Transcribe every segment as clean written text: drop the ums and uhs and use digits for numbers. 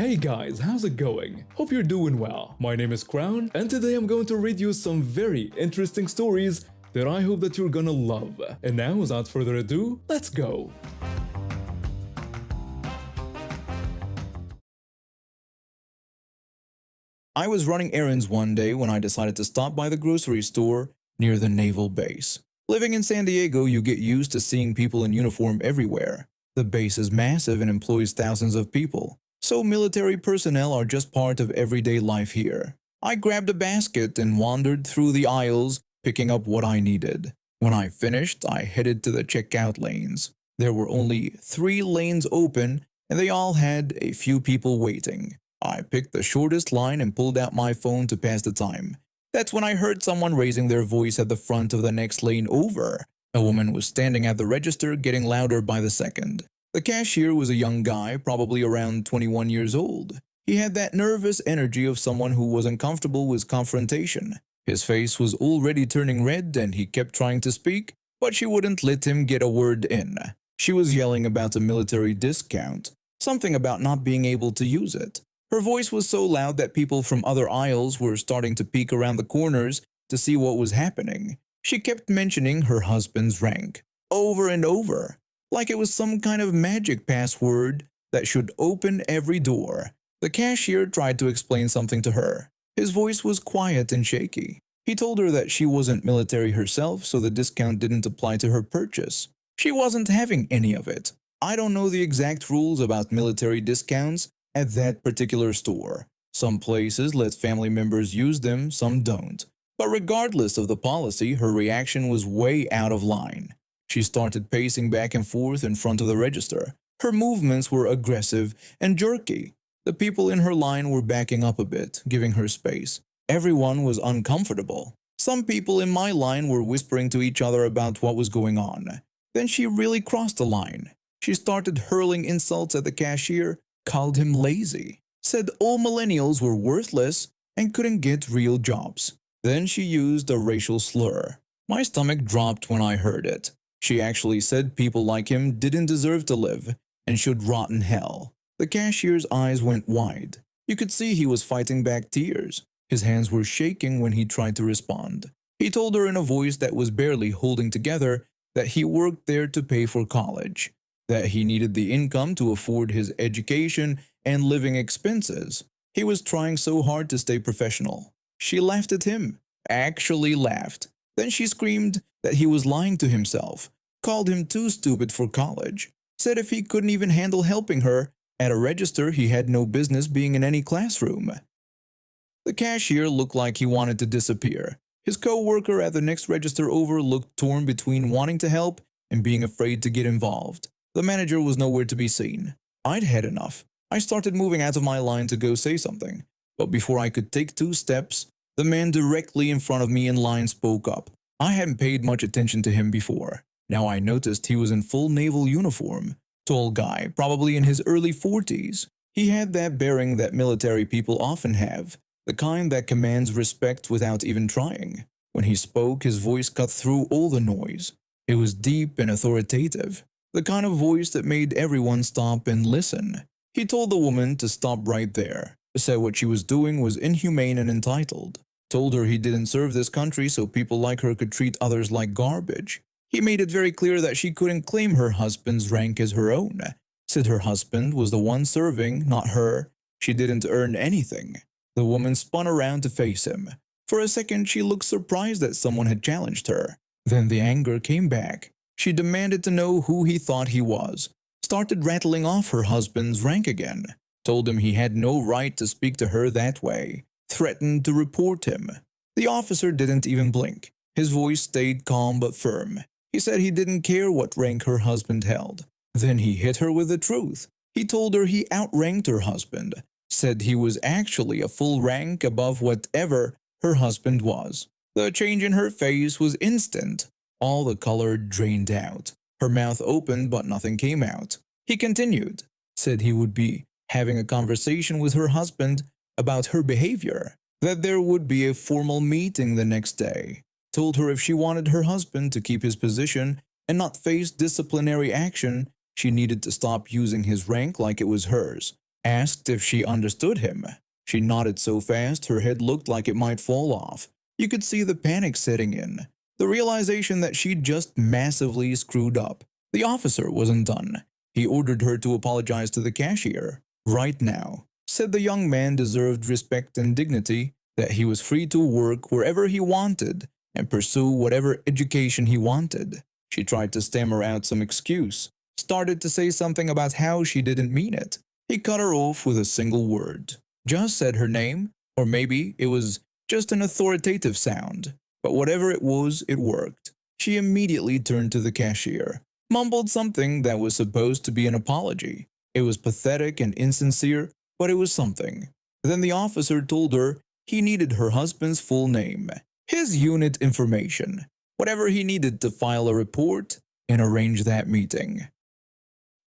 Hey guys, how's it going? Hope you're doing well. My name is Crown, and today I'm going to read you some very interesting stories that I hope that you're gonna love. And now, without further ado, let's go! I was running errands one day when I decided to stop by the grocery store near the naval base. Living in San Diego, you get used to seeing people in uniform everywhere. The base is massive and employs thousands of people, so military personnel are just part of everyday life here. I grabbed a basket and wandered through the aisles, picking up what I needed. When I finished, I headed to the checkout lanes. There were only 3 lanes open, and they all had a few people waiting. I picked the shortest line and pulled out my phone to pass the time. That's when I heard someone raising their voice at the front of the next lane over. A woman was standing at the register, getting louder by the second. The cashier was a young guy, probably around 21 years old. He had that nervous energy of someone who wasn't comfortable with confrontation. His face was already turning red and he kept trying to speak, but she wouldn't let him get a word in. She was yelling about a military discount, something about not being able to use it. Her voice was so loud that people from other aisles were starting to peek around the corners to see what was happening. She kept mentioning her husband's rank, over and over, like it was some kind of magic password that should open every door. The cashier tried to explain something to her. His voice was quiet and shaky. He told her that she wasn't military herself, so the discount didn't apply to her purchase. She wasn't having any of it. I don't know the exact rules about military discounts at that particular store. Some places let family members use them, some don't. But regardless of the policy, her reaction was way out of line. She started pacing back and forth in front of the register. Her movements were aggressive and jerky. The people in her line were backing up a bit, giving her space. Everyone was uncomfortable. Some people in my line were whispering to each other about what was going on. Then she really crossed the line. She started hurling insults at the cashier, called him lazy, said all millennials were worthless and couldn't get real jobs. Then she used a racial slur. My stomach dropped when I heard it. She actually said people like him didn't deserve to live and should rot in hell. The cashier's eyes went wide. You could see he was fighting back tears. His hands were shaking when he tried to respond. He told her in a voice that was barely holding together that he worked there to pay for college, that he needed the income to afford his education and living expenses. He was trying so hard to stay professional. She laughed at him, actually laughed. Then she screamed that he was lying to himself, called him too stupid for college, said if he couldn't even handle helping her at a register, he had no business being in any classroom. The cashier looked like he wanted to disappear. His co-worker at the next register over looked torn between wanting to help and being afraid to get involved. The manager was nowhere to be seen. I'd had enough. I started moving out of my line to go say something, but before I could take 2 steps, the man directly in front of me in line spoke up. I hadn't paid much attention to him before. Now I noticed he was in full naval uniform. Tall guy, probably in his early 40s. He had that bearing that military people often have, the kind that commands respect without even trying. When he spoke, his voice cut through all the noise. It was deep and authoritative, the kind of voice that made everyone stop and listen. He told the woman to stop right there, said what she was doing was inhumane and entitled, told her he didn't serve this country so people like her could treat others like garbage. He made it very clear that she couldn't claim her husband's rank as her own, said her husband was the one serving, not her. She didn't earn anything. The woman spun around to face him. For a second, she looked surprised that someone had challenged her. Then the anger came back. She demanded to know who he thought he was, started rattling off her husband's rank again, told him he had no right to speak to her that way, threatened to report him. The officer didn't even blink. His voice stayed calm but firm. He said he didn't care what rank her husband held. Then he hit her with the truth. He told her he outranked her husband, said he was actually a full rank above whatever her husband was. The change in her face was instant. All the color drained out. Her mouth opened but nothing came out. He continued, said he would be having a conversation with her husband about her behavior, that there would be a formal meeting the next day. Told her if she wanted her husband to keep his position and not face disciplinary action, she needed to stop using his rank like it was hers. Asked if she understood him. She nodded so fast her head looked like it might fall off. You could see the panic setting in, the realization that she'd just massively screwed up. The officer wasn't done. He ordered her to apologize to the cashier. Right now, said the young man deserved respect and dignity, that he was free to work wherever he wanted and pursue whatever education he wanted. She tried to stammer out some excuse, started to say something about how she didn't mean it. He cut her off with a single word. Just said her name, or maybe it was just an authoritative sound. But whatever it was, it worked. She immediately turned to the cashier, mumbled something that was supposed to be an apology. It was pathetic and insincere, but it was something. Then the officer told her he needed her husband's full name, his unit information, whatever he needed to file a report and arrange that meeting.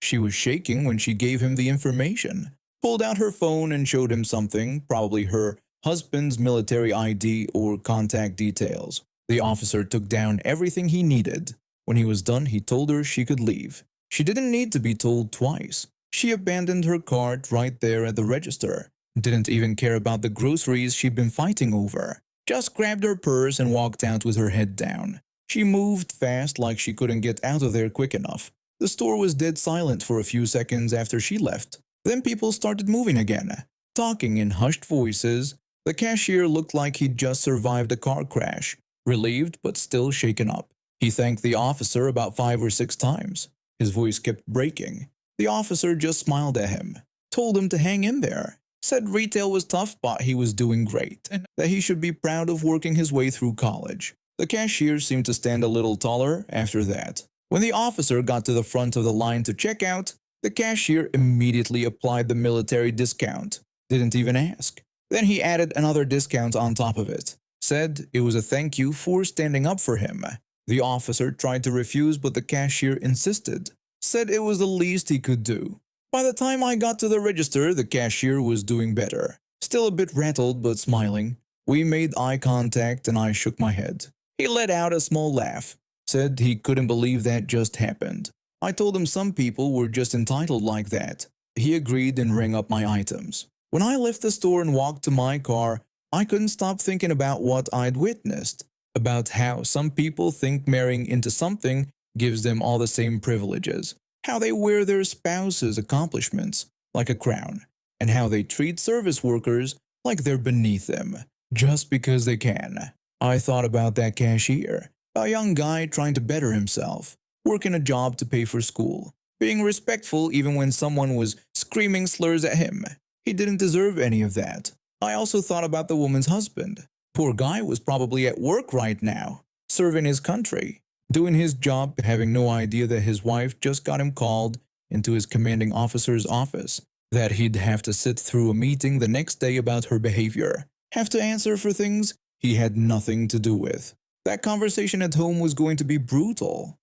She was shaking when she gave him the information, pulled out her phone and showed him something, probably her husband's military ID or contact details. The officer took down everything he needed. When he was done, he told her she could leave. She didn't need to be told twice. She abandoned her cart right there at the register. Didn't even care about the groceries she'd been fighting over. Just grabbed her purse and walked out with her head down. She moved fast like she couldn't get out of there quick enough. The store was dead silent for a few seconds after she left. Then people started moving again, talking in hushed voices. The cashier looked like he'd just survived a car crash, relieved but still shaken up. He thanked the officer about 5 or 6 times. His voice kept breaking. The officer just smiled at him, told him to hang in there, said retail was tough but he was doing great, and that he should be proud of working his way through college. The cashier seemed to stand a little taller after that. When the officer got to the front of the line to check out, the cashier immediately applied the military discount. Didn't even ask. Then he added another discount on top of it. Said it was a thank you for standing up for him. The officer tried to refuse but the cashier insisted. Said it was the least he could do. By the time I got to the register, the cashier was doing better. Still a bit rattled but smiling. We made eye contact and I shook my head. He let out a small laugh. Said he couldn't believe that just happened. I told him some people were just entitled like that. He agreed and rang up my items. When I left the store and walked to my car, I couldn't stop thinking about what I'd witnessed, about how some people think marrying into something gives them all the same privileges, how they wear their spouse's accomplishments like a crown, and how they treat service workers like they're beneath them, just because they can. I thought about that cashier, a young guy trying to better himself, working a job to pay for school, being respectful even when someone was screaming slurs at him. He didn't deserve any of that. I also thought about the woman's husband. Poor guy was probably at work right now, serving his country, doing his job, having no idea that his wife just got him called into his commanding officer's office, that he'd have to sit through a meeting the next day about her behavior, have to answer for things he had nothing to do with. That conversation at home was going to be brutal.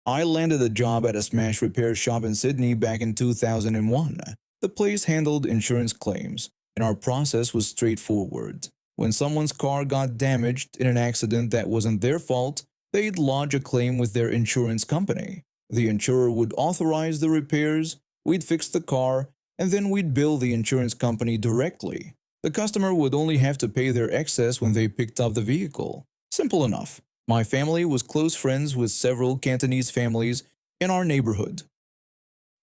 I landed a job at a smash repair shop in Sydney back in 2001. The place handled insurance claims, and our process was straightforward. When someone's car got damaged in an accident that wasn't their fault, they'd lodge a claim with their insurance company. The insurer would authorize the repairs, we'd fix the car, and then we'd bill the insurance company directly. The customer would only have to pay their excess when they picked up the vehicle. Simple enough. My family was close friends with several Cantonese families in our neighborhood.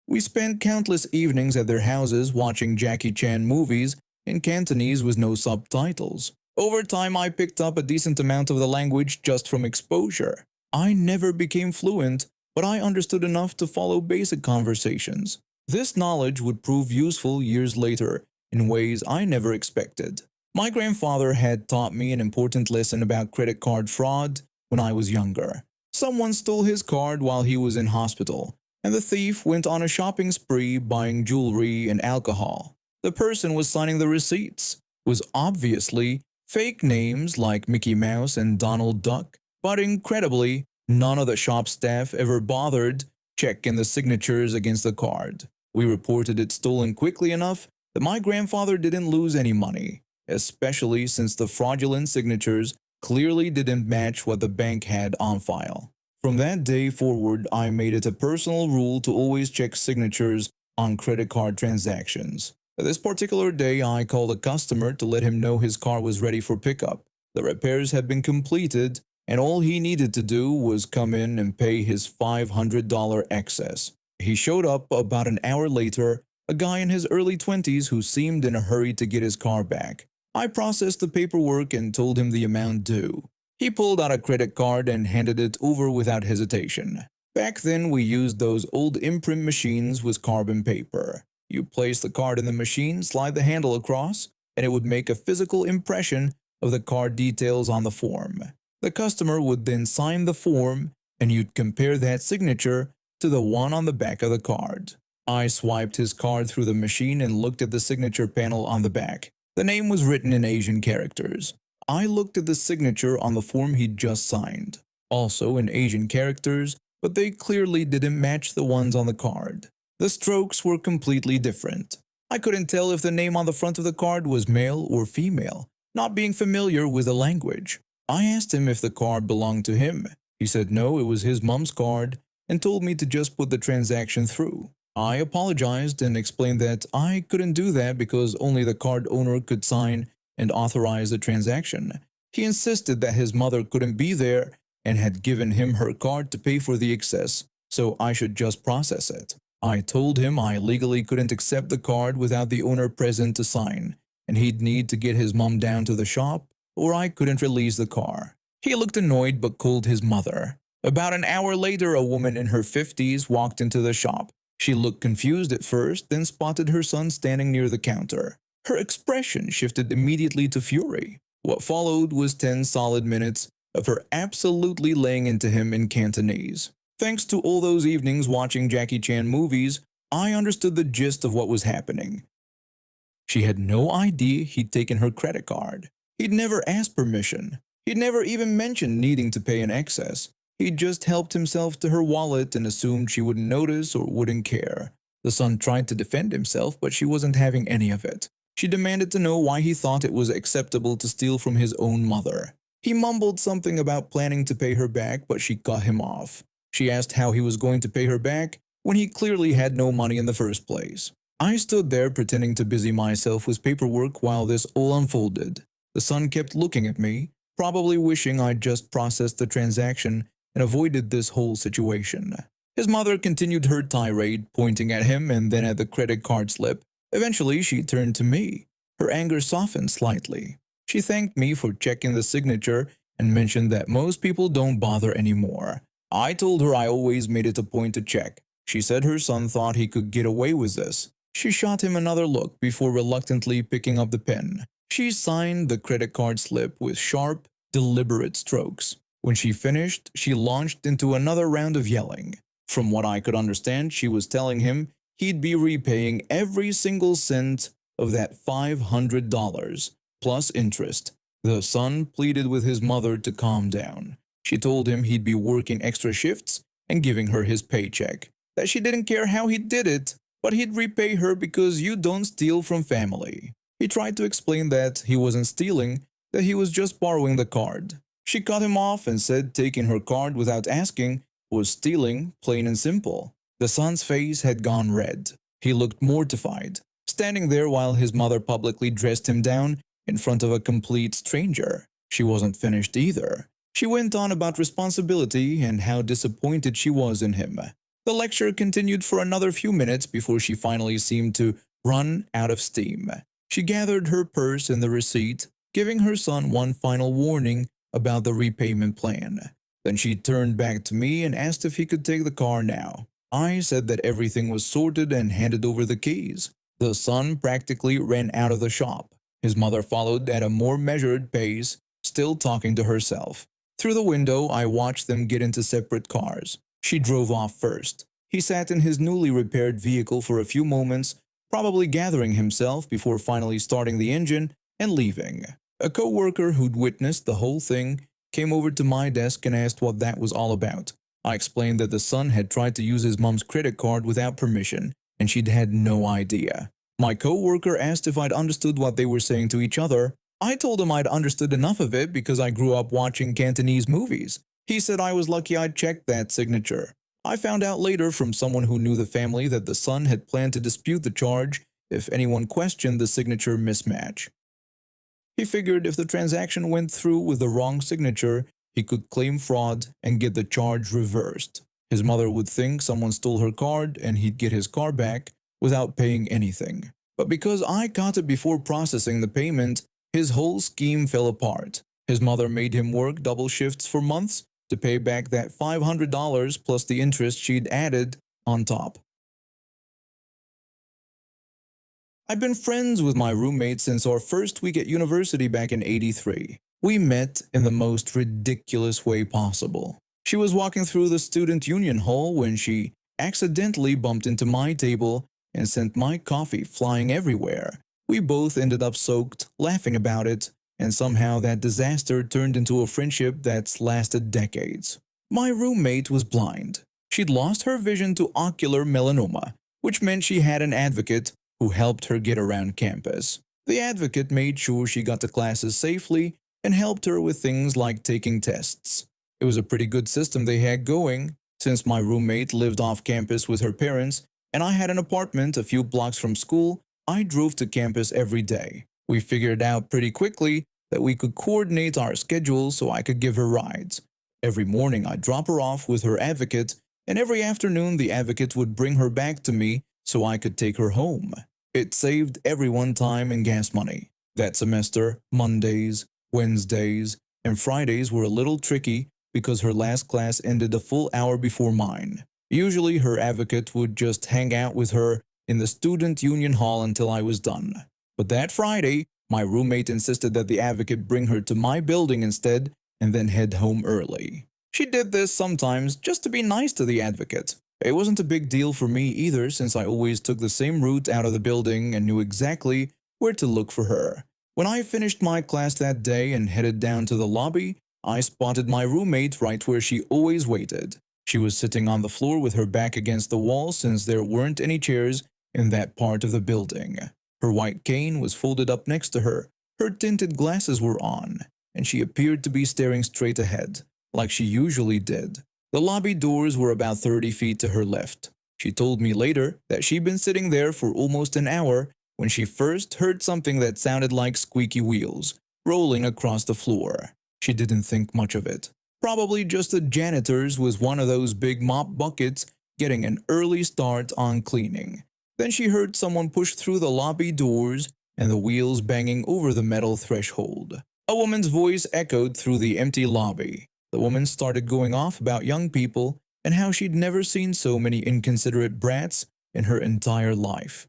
We spent countless evenings at their houses watching Jackie Chan movies in Cantonese with no subtitles. Over time, I picked up a decent amount of the language just from exposure. I never became fluent, but I understood enough to follow basic conversations. This knowledge would prove useful years later in ways I never expected. My grandfather had taught me an important lesson about credit card fraud when I was younger. Someone stole his card while he was in hospital, and the thief went on a shopping spree buying jewelry and alcohol. The person was signing the receipts was obviously fake names like Mickey Mouse and Donald Duck, but incredibly, none of the shop staff ever bothered checking the signatures against the card. We reported it stolen quickly enough that my grandfather didn't lose any money, especially since the fraudulent signatures clearly didn't match what the bank had on file. From that day forward, I made it a personal rule to always check signatures on credit card transactions. This particular day, I called a customer to let him know his car was ready for pickup. The repairs had been completed, and all he needed to do was come in and pay his $500 excess. He showed up about an hour later, a guy in his early 20s who seemed in a hurry to get his car back. I processed the paperwork and told him the amount due. He pulled out a credit card and handed it over without hesitation. Back then, we used those old imprint machines with carbon paper. You place the card in the machine, slide the handle across, and it would make a physical impression of the card details on the form. The customer would then sign the form, and you'd compare that signature to the one on the back of the card. I swiped his card through the machine and looked at the signature panel on the back. The name was written in Asian characters. I looked at the signature on the form he'd just signed, also in Asian characters, but they clearly didn't match the ones on the card. The strokes were completely different. I couldn't tell if the name on the front of the card was male or female, not being familiar with the language. I asked him if the card belonged to him. He said no, it was his mom's card, and told me to just put the transaction through. I apologized and explained that I couldn't do that because only the card owner could sign and authorize the transaction. He insisted that his mother couldn't be there and had given him her card to pay for the excess, so I should just process it. I told him I legally couldn't accept the card without the owner present to sign, and he'd need to get his mom down to the shop, or I couldn't release the car. He looked annoyed but called his mother. About an hour later, a woman in her 50s walked into the shop. She looked confused at first, then spotted her son standing near the counter. Her expression shifted immediately to fury. What followed was 10 solid minutes of her absolutely laying into him in Cantonese. Thanks to all those evenings watching Jackie Chan movies, I understood the gist of what was happening. She had no idea he'd taken her credit card. He'd never asked permission. He'd never even mentioned needing to pay an excess. He'd just helped himself to her wallet and assumed she wouldn't notice or wouldn't care. The son tried to defend himself, but she wasn't having any of it. She demanded to know why he thought it was acceptable to steal from his own mother. He mumbled something about planning to pay her back, but she cut him off. She asked how he was going to pay her back when he clearly had no money in the first place. I stood there pretending to busy myself with paperwork while this all unfolded. The son kept looking at me, probably wishing I'd just processed the transaction and avoided this whole situation. His mother continued her tirade, pointing at him and then at the credit card slip. Eventually, she turned to me. Her anger softened slightly. She thanked me for checking the signature and mentioned that most people don't bother anymore. I told her I always made it a point to check. She said her son thought he could get away with this. She shot him another look before reluctantly picking up the pen. She signed the credit card slip with sharp, deliberate strokes. When she finished, she launched into another round of yelling. From what I could understand, she was telling him he'd be repaying every single cent of that $500, plus interest. The son pleaded with his mother to calm down. She told him he'd be working extra shifts and giving her his paycheck, that she didn't care how he did it, but he'd repay her because you don't steal from family. He tried to explain that he wasn't stealing, that he was just borrowing the card. She cut him off and said taking her card without asking was stealing, plain and simple. The son's face had gone red. He looked mortified, standing there while his mother publicly dressed him down in front of a complete stranger. She wasn't finished either. She went on about responsibility and how disappointed she was in him. The lecture continued for another few minutes before she finally seemed to run out of steam. She gathered her purse and the receipt, giving her son one final warning about the repayment plan. Then she turned back to me and asked if he could take the car now. I said that everything was sorted and handed over the keys. The son practically ran out of the shop. His mother followed at a more measured pace, still talking to herself. Through the window, I watched them get into separate cars. She drove off first. He sat in his newly repaired vehicle for a few moments, probably gathering himself before finally starting the engine and leaving. A co-worker who'd witnessed the whole thing came over to my desk and asked what that was all about. I explained that the son had tried to use his mom's credit card without permission, and she'd had no idea. My co-worker asked if I'd understood what they were saying to each other. I told him I'd understood enough of it because I grew up watching Cantonese movies. He said I was lucky I'd checked that signature. I found out later from someone who knew the family that the son had planned to dispute the charge if anyone questioned the signature mismatch. He figured if the transaction went through with the wrong signature, he could claim fraud and get the charge reversed. His mother would think someone stole her card and he'd get his car back without paying anything. But because I caught it before processing the payment, his whole scheme fell apart. His mother made him work double shifts for months to pay back that $500 plus the interest she'd added on top. I've been friends with my roommate since our first week at university back in '83. We met in the most ridiculous way possible. She was walking through the student union hall when she accidentally bumped into my table and sent my coffee flying everywhere. We both ended up soaked, laughing about it, and somehow that disaster turned into a friendship that's lasted decades. My roommate was blind. She'd lost her vision to ocular melanoma, which meant she had an advocate who helped her get around campus. The advocate made sure she got to classes safely and helped her with things like taking tests. It was a pretty good system they had going, since my roommate lived off campus with her parents and I had an apartment a few blocks from school. I drove to campus every day. We figured out pretty quickly that we could coordinate our schedules so I could give her rides. Every morning I'd drop her off with her advocate, and every afternoon the advocate would bring her back to me so I could take her home. It saved everyone time and gas money. That semester, Mondays, Wednesdays, and Fridays were a little tricky because her last class ended a full hour before mine. Usually her advocate would just hang out with her in the student union hall until I was done. But that Friday, my roommate insisted that the advocate bring her to my building instead and then head home early. She did this sometimes just to be nice to the advocate. It wasn't a big deal for me either, since I always took the same route out of the building and knew exactly where to look for her. When I finished my class that day and headed down to the lobby, I spotted my roommate right where she always waited. She was sitting on the floor with her back against the wall since there weren't any chairs in that part of the building. Her white cane was folded up next to her, her tinted glasses were on, and she appeared to be staring straight ahead, like she usually did. The lobby doors were about 30 feet to her left. She told me later that she'd been sitting there for almost an hour when she first heard something that sounded like squeaky wheels rolling across the floor. She didn't think much of it. Probably just the janitors with one of those big mop buckets getting an early start on cleaning. Then she heard someone push through the lobby doors and the wheels banging over the metal threshold. A woman's voice echoed through the empty lobby. The woman started going off about young people and how she'd never seen so many inconsiderate brats in her entire life.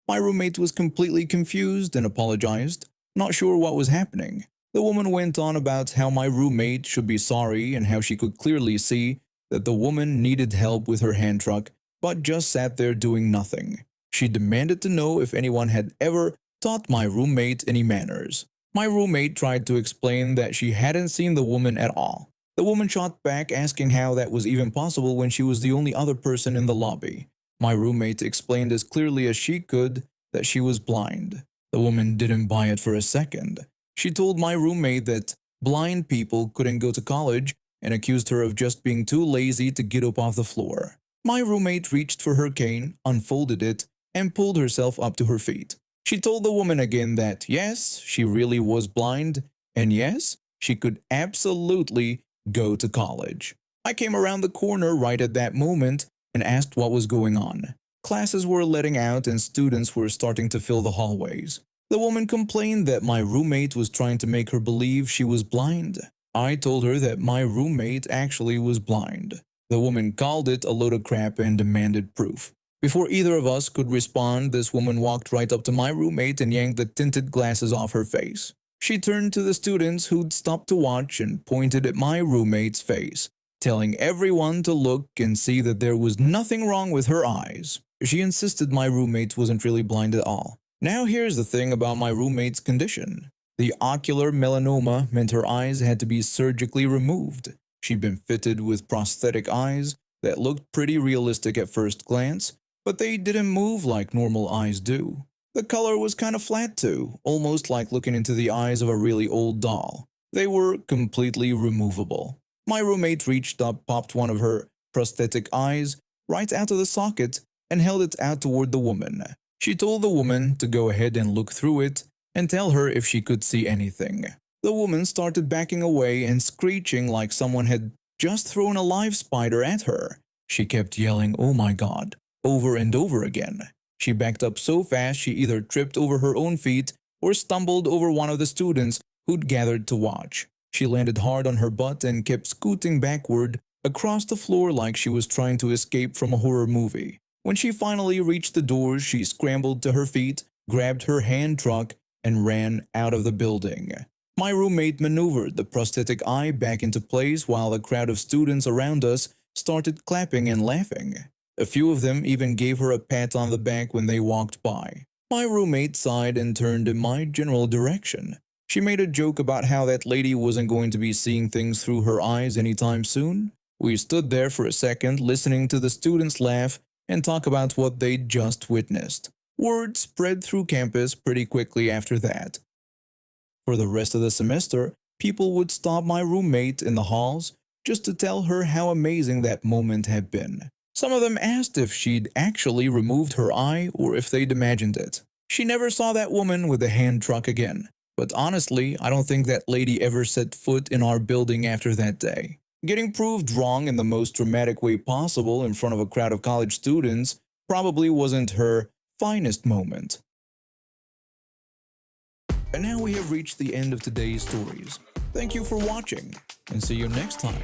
My roommate was completely confused and apologized, not sure what was happening. The woman went on about how my roommate should be sorry and how she could clearly see that the woman needed help with her hand truck, but just sat there doing nothing. She demanded to know if anyone had ever taught my roommate any manners. My roommate tried to explain that she hadn't seen the woman at all. The woman shot back, asking how that was even possible when she was the only other person in the lobby. My roommate explained as clearly as she could that she was blind. The woman didn't buy it for a second. She told my roommate that blind people couldn't go to college and accused her of just being too lazy to get up off the floor. My roommate reached for her cane, unfolded it, and pulled herself up to her feet. She told the woman again that yes, she really was blind, and yes, she could absolutely go to college. I came around the corner right at that moment and asked what was going on. Classes were letting out and students were starting to fill the hallways. The woman complained that my roommate was trying to make her believe she was blind. I told her that my roommate actually was blind. The woman called it a load of crap and demanded proof. Before either of us could respond, this woman walked right up to my roommate and yanked the tinted glasses off her face. She turned to the students who'd stopped to watch and pointed at my roommate's face, telling everyone to look and see that there was nothing wrong with her eyes. She insisted my roommate wasn't really blind at all. Now here's the thing about my roommate's condition. The ocular melanoma meant her eyes had to be surgically removed. She'd been fitted with prosthetic eyes that looked pretty realistic at first glance, but they didn't move like normal eyes do. The color was kind of flat too, almost like looking into the eyes of a really old doll. They were completely removable. My roommate reached up, popped one of her prosthetic eyes right out of the socket, and held it out toward the woman. She told the woman to go ahead and look through it and tell her if she could see anything. The woman started backing away and screeching like someone had just thrown a live spider at her. She kept yelling, "Oh my God," over and over again. She backed up so fast she either tripped over her own feet or stumbled over one of the students who'd gathered to watch. She landed hard on her butt and kept scooting backward across the floor like she was trying to escape from a horror movie. When she finally reached the doors, she scrambled to her feet, grabbed her hand truck, and ran out of the building. My roommate maneuvered the prosthetic eye back into place while the crowd of students around us started clapping and laughing. A few of them even gave her a pat on the back when they walked by. My roommate sighed and turned in my general direction. She made a joke about how that lady wasn't going to be seeing things through her eyes anytime soon. We stood there for a second listening to the students laugh and talk about what they'd just witnessed. Word spread through campus pretty quickly after that. For the rest of the semester, people would stop my roommate in the halls just to tell her how amazing that moment had been. Some of them asked if she'd actually removed her eye or if they'd imagined it. She never saw that woman with the hand truck again. But honestly, I don't think that lady ever set foot in our building after that day. Getting proved wrong in the most dramatic way possible in front of a crowd of college students probably wasn't her finest moment. And now we have reached the end of today's stories. Thank you for watching, and see you next time.